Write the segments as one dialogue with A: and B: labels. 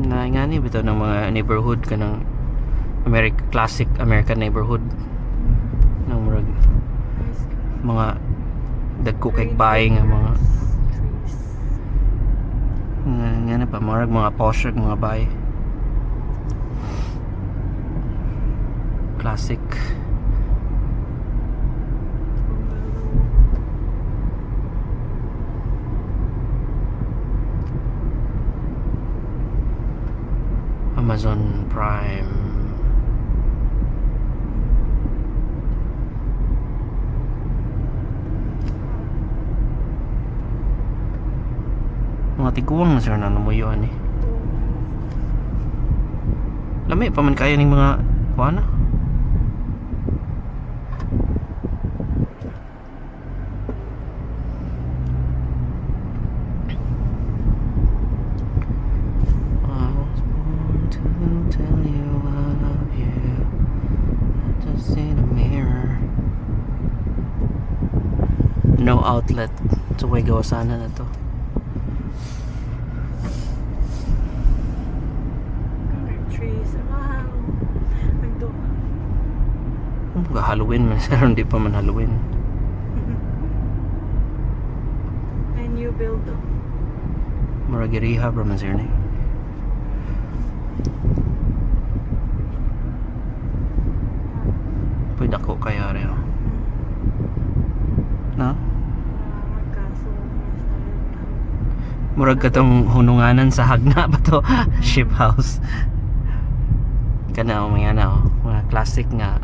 A: Na nga ni bitaw ng mga neighborhood ka ng classic American neighborhood ng mga dagko kay bahay nga mga nga na pa mga posh mga bahay classic. Amazon Prime. Mga tiguang na sir na namuyuan eh. Lami pa man kaya ning mga kuana. No outlet. So way gawa sana na to.
B: Trees. Wow. Magdo.
A: Halloween man sir, hindi pa man Halloween.
B: And you build them.
A: Murag rehab ra man sir ni. Pwede ako kaya rin. Na? Murag katong hununganan sa hagna ba to? Ship house. Kana o mga na mga classic nga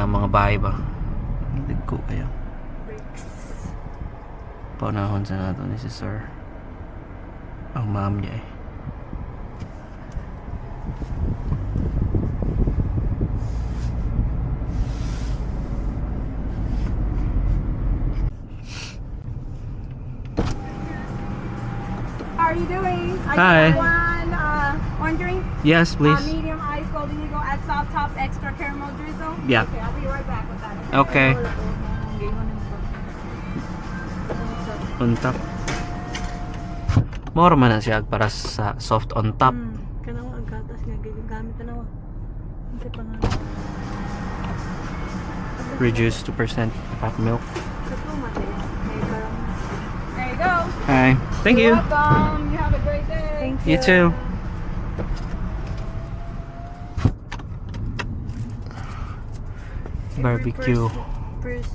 A: mga bahay ba? Hindi ko kayo. Panahon sa nato ni si sir. Ang ma'am niya eh.
B: How are you doing?
A: Hi.
B: I just one drink.
A: Yes, please.
B: Medium ice golden eagle at soft top extra caramel drizzle.
A: Yeah.
B: Okay, I'll be right back with that.
A: Okay. On top. More man na siya para sa soft on top.
B: Kanawa ang gatas nga gamit kanawa. Hindi pa nga.
A: Reduce 2% fat milk.
B: There you go.
A: Hi. Thank you.
B: You're welcome. You have a great day. Thank
A: You too.
B: Every
A: Barbecue.
B: first